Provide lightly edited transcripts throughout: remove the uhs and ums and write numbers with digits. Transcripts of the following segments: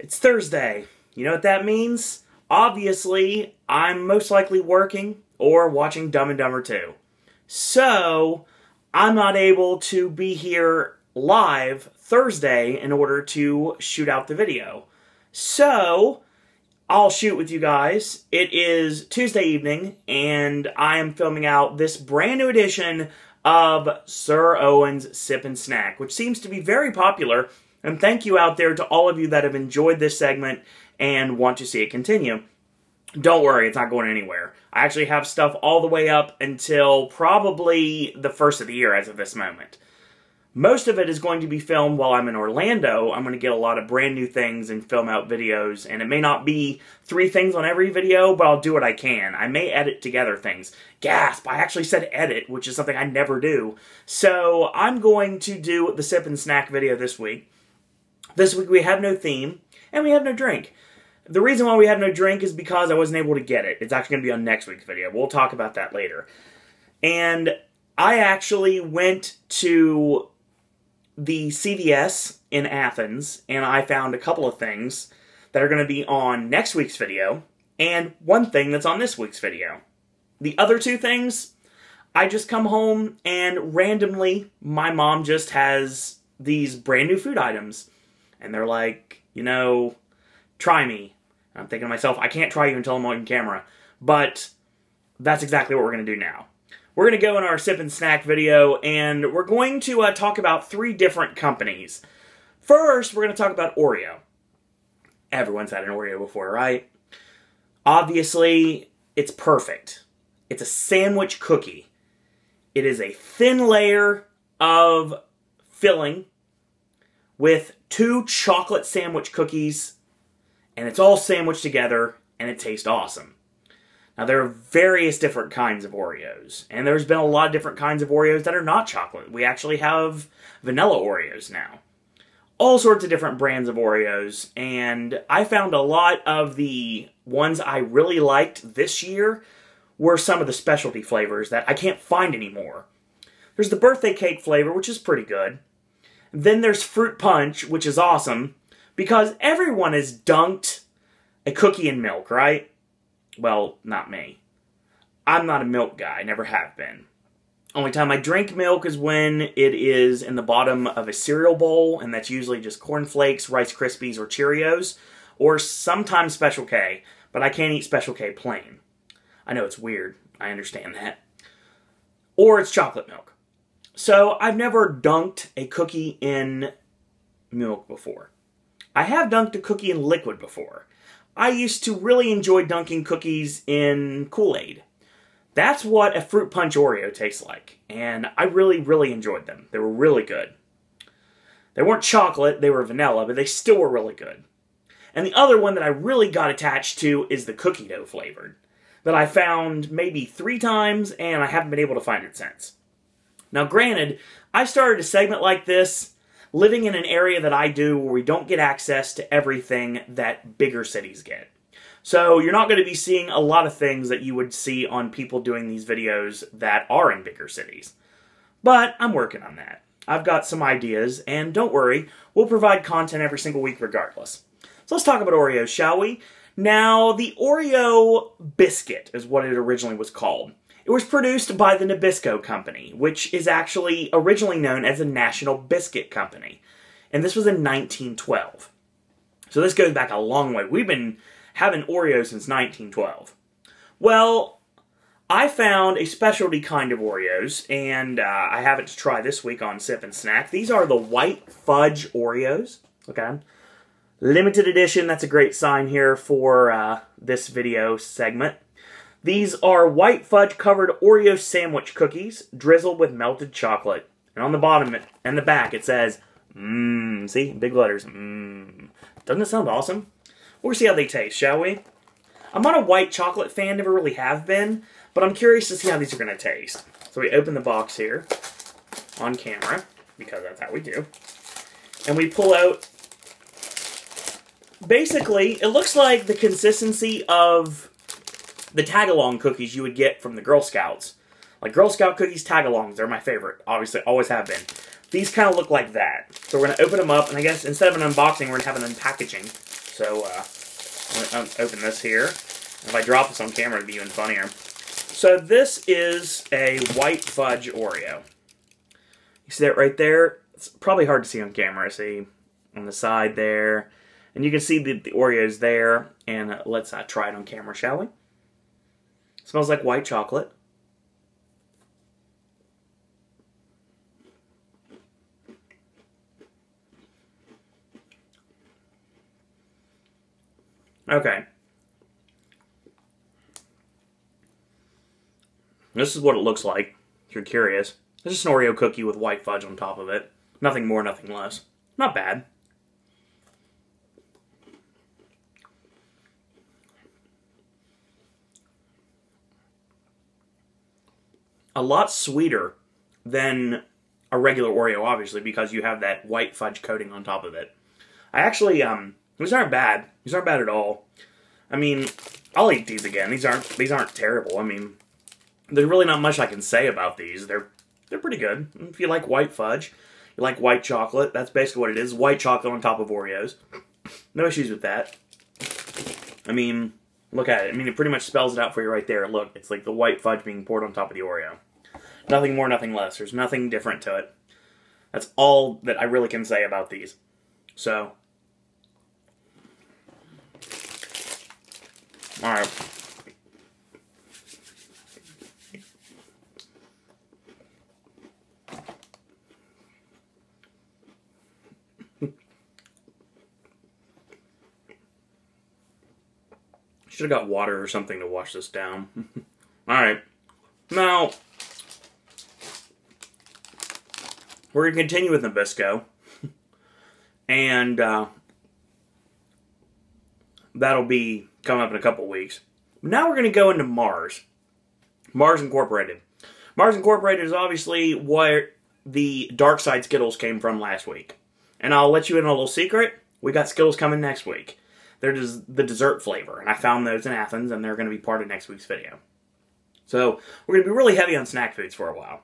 It's Thursday. You know what that means? Obviously, I'm most likely working or watching Dumb and Dumber 2. So, I'm not able to be here live Thursday in order to shoot out the video. So, I'll shoot with you guys. It is Tuesday evening, and I am filming out this brand new edition of Sir Owen's Sip and Snack, which seems to be very popular. And thank you out there to all of you that have enjoyed this segment and want to see it continue. Don't worry, it's not going anywhere. I actually have stuff all the way up until probably the first of the year as of this moment. Most of it is going to be filmed while I'm in Orlando. I'm going to get a lot of brand new things and film out videos, and it may not be 3 things on every video, but I'll do what I can. I may edit together things. Gasp, I actually said edit, which is something I never do. So I'm going to do the Sip and Snack video this week. This week we have no theme, and we have no drink. The reason why we have no drink is because I wasn't able to get it. It's actually going to be on next week's video. We'll talk about that later. And I actually went to the CVS in Athens, and I found a couple of things that are going to be on next week's video, and one thing that's on this week's video. The other 2 things, I just come home, and randomly, my mom just has these brand new food items. And they're like, you know, try me. And I'm thinking to myself, I can't try you until I'm on camera. But that's exactly what we're going to do now. We're going to go in our Sip and Snack video, and we're going to talk about 3 different companies. First, we're going to talk about Oreo. Everyone's had an Oreo before, right? Obviously, it's perfect. It's a sandwich cookie. It is a thin layer of filling with 2 chocolate sandwich cookies, and it's all sandwiched together, and it tastes awesome. Now, there are various different kinds of Oreos, and there's been a lot of different kinds of Oreos that are not chocolate. We actually have vanilla Oreos now. All sorts of different brands of Oreos, and I found a lot of the ones I really liked this year were some of the specialty flavors that I can't find anymore. There's the birthday cake flavor, which is pretty good. Then there's Fruit Punch, which is awesome, because everyone has dunked a cookie in milk, right? Well, not me. I'm not a milk guy, I never have been. Only time I drink milk is when it is in the bottom of a cereal bowl, and that's usually just Corn Flakes, Rice Krispies, or Cheerios, or sometimes Special K, but I can't eat Special K plain. I know it's weird, I understand that. Or it's chocolate milk. So, I've never dunked a cookie in milk before. I have dunked a cookie in liquid before. I used to really enjoy dunking cookies in Kool-Aid. That's what a Fruit Punch Oreo tastes like, and I really enjoyed them. They were really good. They weren't chocolate, they were vanilla, but they still were really good. And the other one that I really got attached to is the cookie dough flavored, that I found maybe 3 times, and I haven't been able to find it since. Now, granted, I started a segment like this living in an area that I do where we don't get access to everything that bigger cities get. So you're not going to be seeing a lot of things that you would see on people doing these videos that are in bigger cities. But I'm working on that. I've got some ideas, and don't worry, we'll provide content every single week regardless. So let's talk about Oreos, shall we? Now, the Oreo biscuit is what it originally was called. It was produced by the Nabisco Company, which is actually originally known as the National Biscuit Company. And this was in 1912. So this goes back a long way. We've been having Oreos since 1912. Well, I found a specialty kind of Oreos, and I have it to try this week on Sip and Snack. These are the white fudge Oreos. Okay. Limited edition, that's a great sign here for this video segment. These are white fudge-covered Oreo sandwich cookies drizzled with melted chocolate. And on the bottom and the back it says, mmm. See? Big letters. Mmm. Doesn't it sound awesome? We'll see how they taste, shall we? I'm not a white chocolate fan, never really have been, but I'm curious to see how these are going to taste. So we open the box here on camera, because that's how we do. And we pull out, basically, it looks like the consistency of the tag-along cookies you would get from the Girl Scouts. Like Girl Scout cookies tag-alongs, they're my favorite. Obviously, always have been. These kind of look like that. So we're going to open them up, and I guess instead of an unboxing, we're going to have an unpackaging. So, I'll open this here. If I drop this on camera, it'd be even funnier. So this is a white fudge Oreo. You see that right there? It's probably hard to see on camera. See on the side there. And you can see the Oreos there. And let's try it on camera, shall we? It smells like white chocolate. Okay. This is what it looks like, if you're curious. It's just an Oreo cookie with white fudge on top of it. Nothing more, nothing less. Not bad. A lot sweeter than a regular Oreo, obviously, because you have that white fudge coating on top of it. I actually, these aren't bad. These aren't bad at all. I mean, I'll eat these again. These aren't terrible. I mean, there's really not much I can say about these. They're pretty good. If you like white fudge, you like white chocolate, that's basically what it is. White chocolate on top of Oreos. No issues with that. I mean, look at it. I mean, it pretty much spells it out for you right there. Look, it's like the white fudge being poured on top of the Oreo. Nothing more, nothing less. There's nothing different to it. That's all that I really can say about these. So, alright. Should have got water or something to wash this down. Alright. Now, we're going to continue with Nabisco. And that'll be coming up in a couple weeks. Now we're going to go into Mars. Mars Incorporated. Mars Incorporated is obviously where the Dark Side Skittles came from last week. And I'll let you in a little secret. We got Skittles coming next week. They're the dessert flavor. And I found those in Athens, and they're going to be part of next week's video. So we're going to be really heavy on snack foods for a while.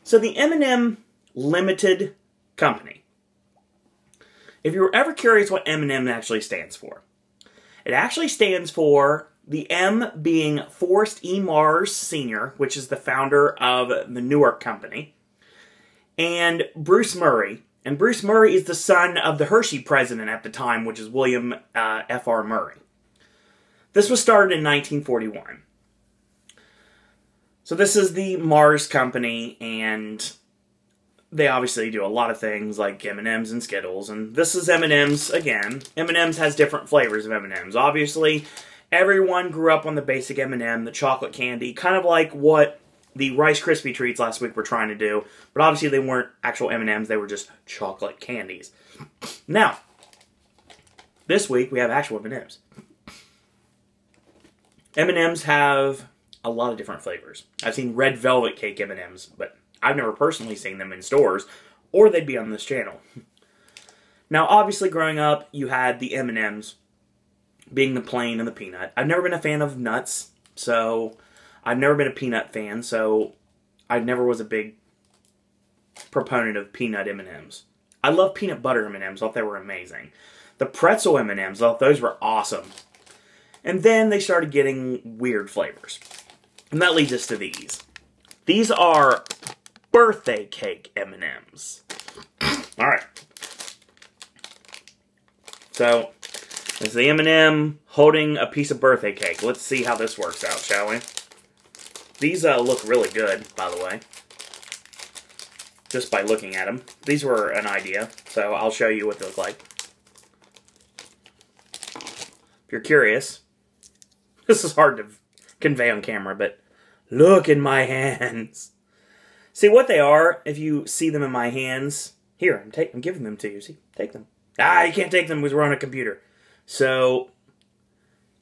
So the M&M Limited Company. If you were ever curious what M&M actually stands for, it actually stands for the M being Forrest E. Mars Sr., which is the founder of the Newark Company, and Bruce Murray. And Bruce Murray is the son of the Hershey president at the time, which is William F.R. Murray. This was started in 1941. So this is the Mars Company, and they obviously do a lot of things like M&Ms and Skittles, and this is M&Ms again. M&Ms has different flavors of M&Ms. Obviously, everyone grew up on the basic M&M, the chocolate candy, kind of like what the Rice Krispie Treats last week were trying to do, but obviously they weren't actual M&Ms, they were just chocolate candies. Now, this week we have actual M&Ms. M&Ms have a lot of different flavors. I've seen red velvet cake M&Ms, but I've never personally seen them in stores, or they'd be on this channel. Now, obviously, growing up, you had the M&Ms being the plain and the peanut. I've never been a fan of nuts, so I've never been a peanut fan, so I never was a big proponent of peanut M&Ms. I love peanut butter M&Ms. Thought they were amazing. The pretzel M&Ms, thought those were awesome. And then they started getting weird flavors. And that leads us to these. These are birthday cake M&Ms. Alright. So, there's the M&M holding a piece of birthday cake. Let's see how this works out, shall we? These look really good, by the way. Just by looking at them. These were an idea, so I'll show you what they look like. If you're curious, this is hard to convey on camera, but look in my hands. See what they are, if you see them in my hands. Here, I'm giving them to you. See, take them. Ah, you can't take them because we're on a computer. So,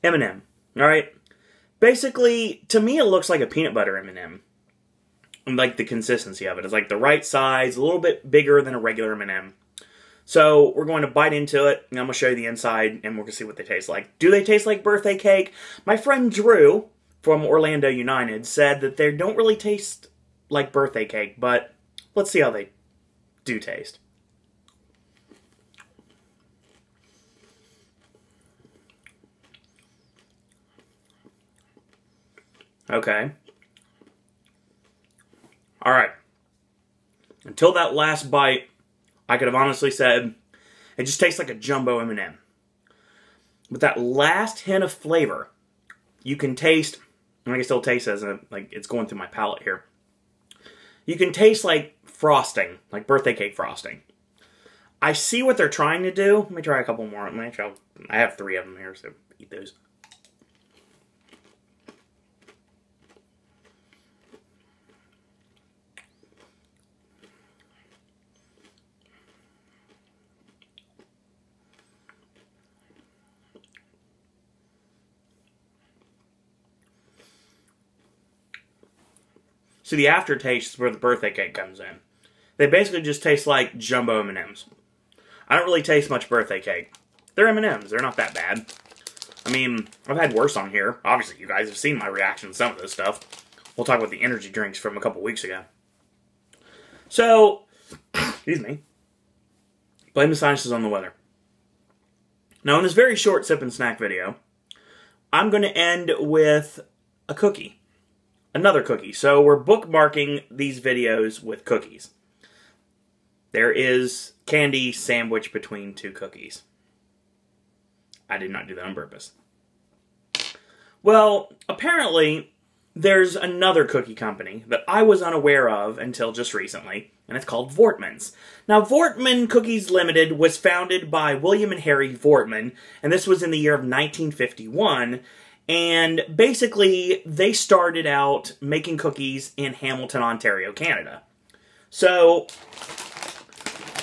M&M, alright? Basically, to me it looks like a peanut butter M&M. Like the consistency of it. It's like the right size, a little bit bigger than a regular M&M. So, we're going to bite into it, and I'm going to show you the inside, and we're going to see what they taste like. Do they taste like birthday cake? My friend Drew, from Orlando United, said that they don't really taste like birthday cake, but let's see how they do taste. Okay. Alright. Until that last bite, I could have honestly said, it just tastes like a jumbo M&M. But that last hint of flavor, you can taste, and I can still taste as like it's going through my palate here. You can taste like frosting, like birthday cake frosting. I see what they're trying to do. Let me try a couple more. I have 3 of them here, so eat those. So the aftertaste is where the birthday cake comes in. They basically just taste like jumbo M&Ms. I don't really taste much birthday cake. They're M&Ms. They're not that bad. I mean, I've had worse on here. Obviously, you guys have seen my reaction to some of this stuff. We'll talk about the energy drinks from a couple weeks ago. So, excuse me. Blame the sinuses on the weather. Now, in this very short sip and snack video, I'm going to end with a cookie. Another cookie. So we're bookmarking these videos with cookies. There is candy sandwiched between 2 cookies. I did not do that on purpose. Well, apparently there's another cookie company that I was unaware of until just recently, and it's called Voortman's. Now, Voortman Cookies Limited was founded by William and Harry Voortman, and this was in the year of 1951. And basically, they started out making cookies in Hamilton, Ontario, Canada. So,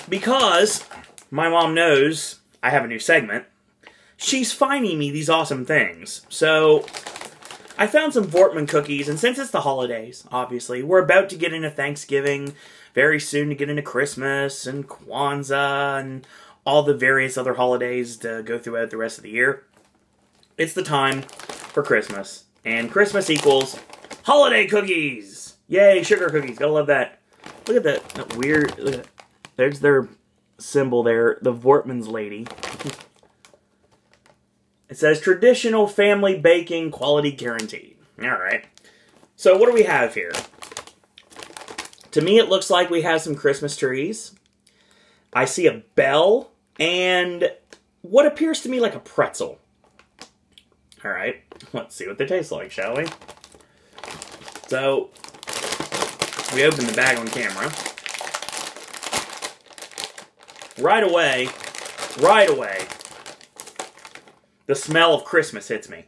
because my mom knows I have a new segment, she's finding me these awesome things. So, I found some Voortman cookies, and since it's the holidays, obviously, we're about to get into Thanksgiving, very soon to get into Christmas, and Kwanzaa, and all the various other holidays to go throughout the rest of the year. It's the time for Christmas. And Christmas equals holiday cookies! Yay, sugar cookies. Gotta love that. Look at that weird... Look at, there's their symbol there. The Voortman's lady. It says, traditional family baking, quality guaranteed. Alright. So what do we have here? To me, it looks like we have some Christmas trees. I see a bell. And what appears to me like a pretzel. Alright, let's see what they taste like, shall we? So, we open the bag on camera. Right away, the smell of Christmas hits me.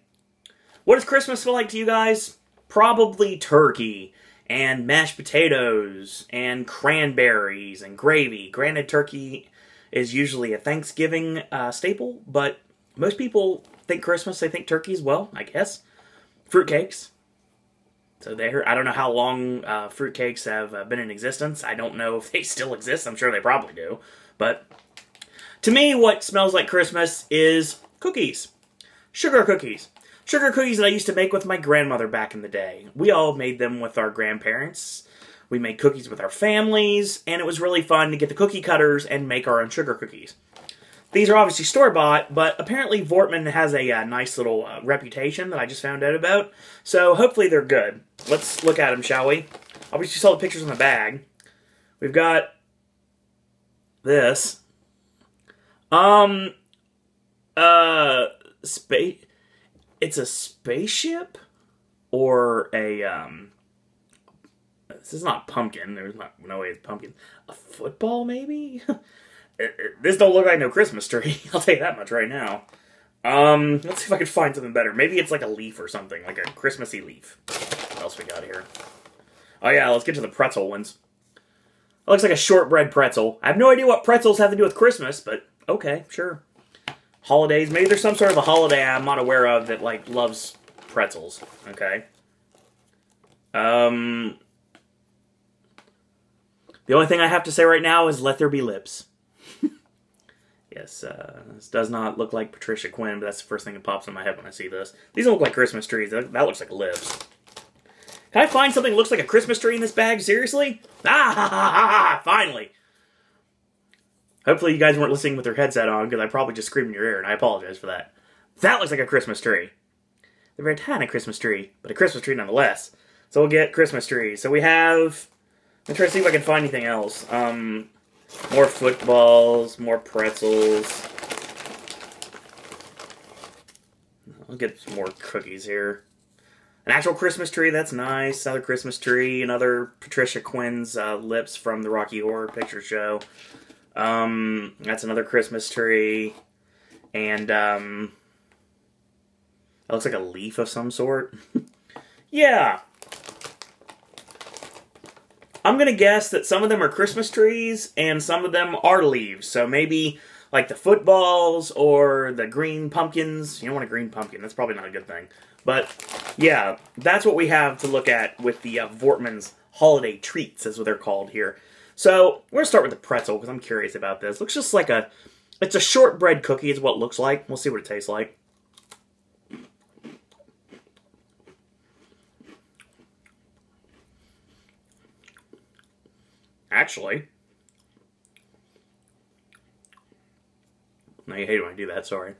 What does Christmas smell like to you guys? Probably turkey, and mashed potatoes, and cranberries, and gravy. Granted, turkey is usually a Thanksgiving staple, but most people think Christmas, they think turkey as well, I guess. Fruitcakes. So there, I don't know how long fruitcakes have been in existence. I don't know if they still exist. I'm sure they probably do. But to me, what smells like Christmas is cookies. Sugar cookies. Sugar cookies that I used to make with my grandmother back in the day. We all made them with our grandparents. We made cookies with our families, and it was really fun to get the cookie cutters and make our own sugar cookies. These are obviously store-bought, but apparently Voortman has a nice little reputation that I just found out about. So hopefully they're good. Let's look at them, shall we? Obviously saw the pictures in the bag. We've got this. It's a spaceship? Or a, this is not pumpkin. There's no way it's pumpkin. A football, maybe? This don't look like no Christmas tree. I'll tell you that much right now. Let's see if I can find something better. Maybe it's like a leaf or something, like a Christmassy leaf. What else we got here? Oh yeah, let's get to the pretzel ones. It looks like a shortbread pretzel. I have no idea what pretzels have to do with Christmas, but okay, sure. Holidays. Maybe there's some sort of a holiday I'm not aware of that, like, loves pretzels. Okay. The only thing I have to say right now is let there be lips. Yes, this does not look like Patricia Quinn, but that's the first thing that pops in my head when I see this. These don't look like Christmas trees. That looks like lips. Can I find something that looks like a Christmas tree in this bag? Seriously? Ah, ha, ha, ha, ha, finally! Hopefully you guys weren't listening with your headset on, because I probably just screamed in your ear, and I apologize for that. That looks like a Christmas tree. The red hat a Christmas tree, but a Christmas tree nonetheless. So we'll get Christmas trees. So we have... I'm trying to see if I can find anything else. More footballs, more pretzels. I'll get some more cookies here. An actual Christmas tree, that's nice. Another Christmas tree. Another Patricia Quinn's lips from the Rocky Horror Picture Show. That's another Christmas tree. And, that looks like a leaf of some sort. Yeah. I'm going to guess that some of them are Christmas trees and some of them are leaves. So maybe like the footballs or the green pumpkins. You don't want a green pumpkin. That's probably not a good thing. But yeah, that's what we have to look at with the Voortman's holiday treats, is what they're called here. So we're going to start with the pretzel because I'm curious about this. Looks just like it's a shortbread cookie is what it looks like. We'll see what it tastes like. Actually, no, you hate when I do that, sorry.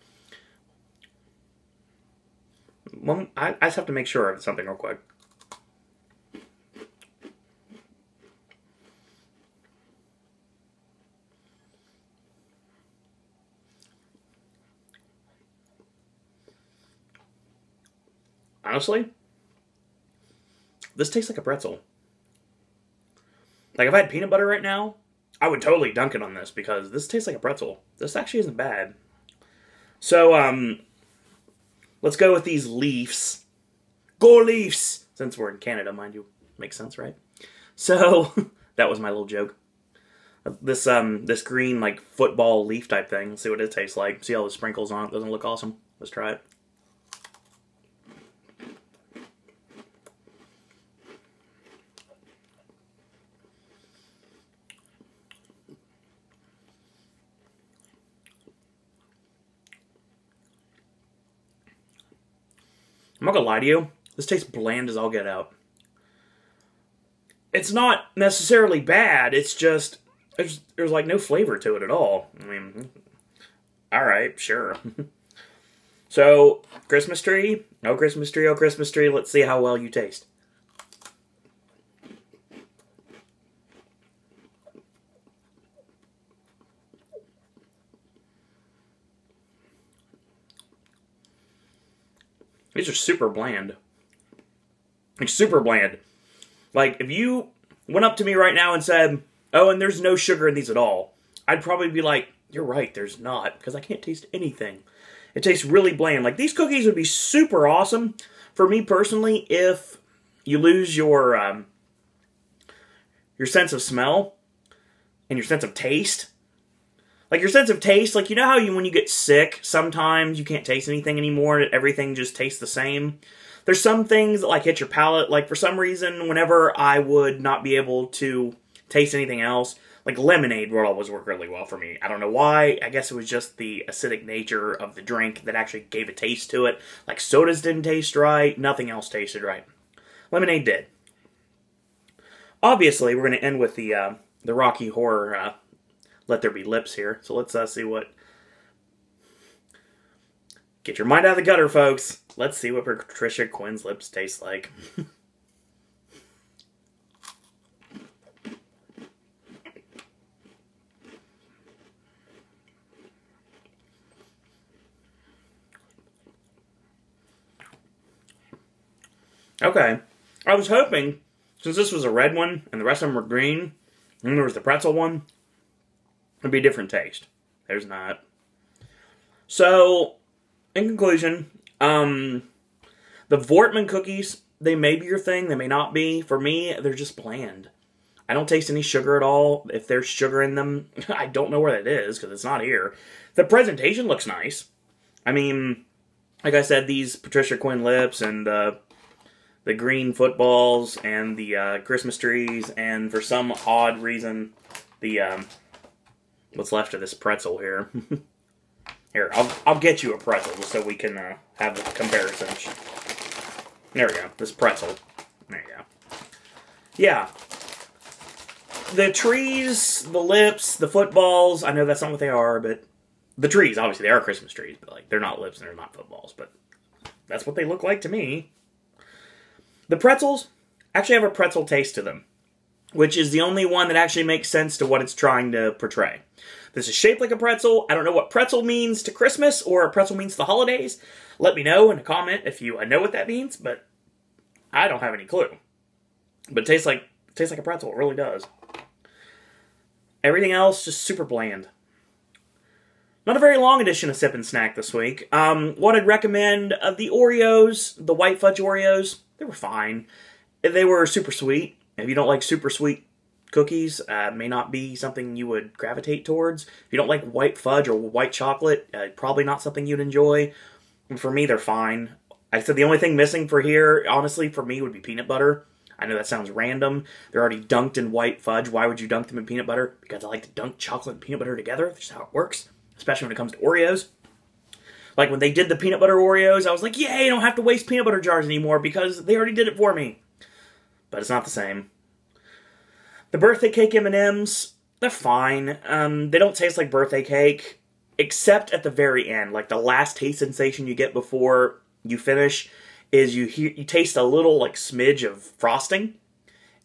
Well, I just have to make sure of something real quick. Honestly, this tastes like a pretzel. Like, if I had peanut butter right now, I would totally dunk it on this because this tastes like a pretzel. This actually isn't bad. So, let's go with these Leafs. Go Leafs! Since we're in Canada, mind you. Makes sense, right? So, that was my little joke. This green, like, football leaf type thing. Let's see what it tastes like. See all the sprinkles on it. Doesn't it look awesome? Let's try it. I'm not gonna lie to you, this tastes bland as all get out. It's not necessarily bad, it's just, there's like no flavor to it at all. I mean, alright, sure. So, Christmas tree, oh Christmas tree, oh Christmas tree, let's see how well you taste. These are super bland. Like, super bland. Like, if you went up to me right now and said, oh, and there's no sugar in these at all, I'd probably be like, you're right, there's not, because I can't taste anything. It tastes really bland. Like, these cookies would be super awesome for me personally if you lose your sense of smell and your sense of taste. Like, your sense of taste, like, you know how when you get sick, sometimes you can't taste anything anymore, and everything just tastes the same? There's some things that, like, hit your palate. Like, for some reason, whenever I would not be able to taste anything else, like, lemonade would always work really well for me. I don't know why. I guess it was just the acidic nature of the drink that actually gave a taste to it. Like, sodas didn't taste right. Nothing else tasted right. Lemonade did. Obviously, we're going to end with the Rocky Horror Let There Be Lips here. So let's see what... Get your mind out of the gutter, folks. Let's see what Patricia Quinn's lips taste like. Okay. I was hoping, since this was a red one, and the rest of them were green, and there was the pretzel one, it'd be a different taste. There's not. So, in conclusion, the Voortman cookies, they may be your thing, they may not be. For me, they're just bland. I don't taste any sugar at all. If there's sugar in them, I don't know where that is, because it's not here. The presentation looks nice. I mean, like I said, these Patricia Quinn lips, and the green footballs, and the Christmas trees, and for some odd reason, the what's left of this pretzel here. Here, I'll get you a pretzel just so we can have the comparison. There we go. This pretzel. There you go. Yeah. The trees, the lips, the footballs, I know that's not what they are, but the trees, obviously, they are Christmas trees, but like they're not lips and they're not footballs, but that's what they look like to me. The pretzels actually have a pretzel taste to them, which is the only one that actually makes sense to what it's trying to portray. This is shaped like a pretzel. I don't know what pretzel means to Christmas or pretzel means to the holidays. Let me know in a comment if you know what that means, but I don't have any clue. But it tastes like a pretzel. It really does. Everything else just super bland. Not a very long edition of Sip and Snack this week. What I'd recommend of the Oreos, the white fudge Oreos, they were fine. They were super sweet. If you don't like super sweet cookies, may not be something you would gravitate towards. If you don't like white fudge or white chocolate, probably not something you'd enjoy. And for me, they're fine. I said the only thing missing for here, honestly, for me, would be peanut butter. I know that sounds random. They're already dunked in white fudge. Why would you dunk them in peanut butter? Because I like to dunk chocolate and peanut butter together. That's just how it works. Especially when it comes to Oreos. Like when they did the peanut butter Oreos, I was like, yay, I don't have to waste peanut butter jars anymore because they already did it for me. But it's not the same. The birthday cake M&Ms, they're fine. They don't taste like birthday cake, except at the very end. Like the last taste sensation you get before you finish is you taste a little like smidge of frosting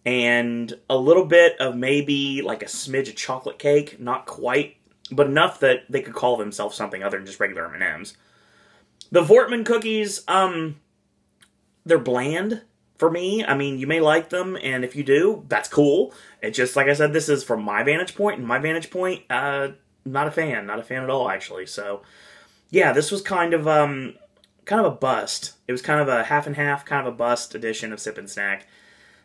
and a little bit of maybe like a smidge of chocolate cake. Not quite, but enough that they could call themselves something other than just regular M&Ms. The Voortman cookies, they're bland for me. I mean, you may like them, and if you do, that's cool. It's just, like I said, this is from my vantage point, and my vantage point, not a fan. Not a fan at all, actually. So, yeah, this was kind of a bust. It was kind of a half and half, kind of a bust edition of Sip and Snack.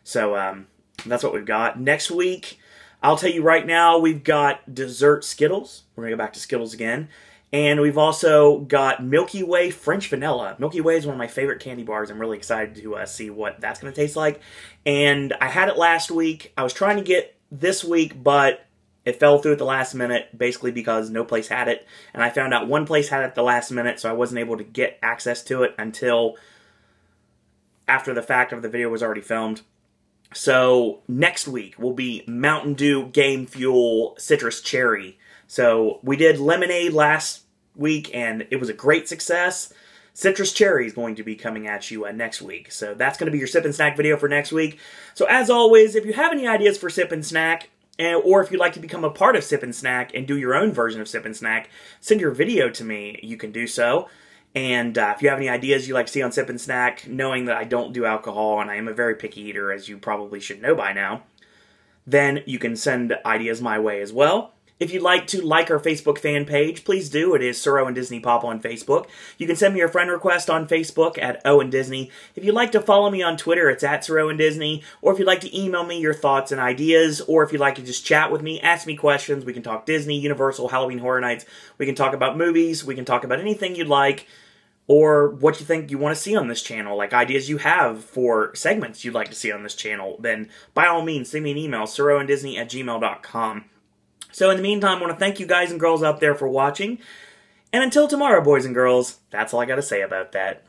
So, that's what we've got. Next week, I'll tell you right now, we've got dessert Skittles. We're going to go back to Skittles again. And we've also got Milky Way French Vanilla. Milky Way is one of my favorite candy bars. I'm really excited to see what that's going to taste like. And I had it last week. I was trying to get this week, but it fell through at the last minute, basically because no place had it. And I found out one place had it at the last minute, so I wasn't able to get access to it until after the fact of the video was already filmed. So next week will be Mountain Dew Game Fuel Citrus Cherry. So we did lemonade last week and it was a great success. Citrus Cherry is going to be coming at you next week. So that's going to be your Sip and Snack video for next week. So as always, if you have any ideas for Sip and Snack, or if you'd like to become a part of Sip and Snack and do your own version of Sip and Snack, send your video to me. You can do so. And if you have any ideas you'd like to see on Sip and Snack, knowing that I don't do alcohol and I am a very picky eater, as you probably should know by now, then you can send ideas my way as well. If you'd like to like our Facebook fan page, please do. It is Sir Owen Disney Pop on Facebook. You can send me your friend request on Facebook at Owen Disney. If you'd like to follow me on Twitter, it's at Sir Owen Disney. Or if you'd like to email me your thoughts and ideas, or if you'd like to just chat with me, ask me questions. We can talk Disney, Universal, Halloween Horror Nights. We can talk about movies. We can talk about anything you'd like, or what you think you want to see on this channel, like ideas you have for segments you'd like to see on this channel. Then, by all means, send me an email, sirowendisney@gmail.com. So in the meantime, I want to thank you guys and girls out there for watching. And until tomorrow, boys and girls, that's all I got to say about that.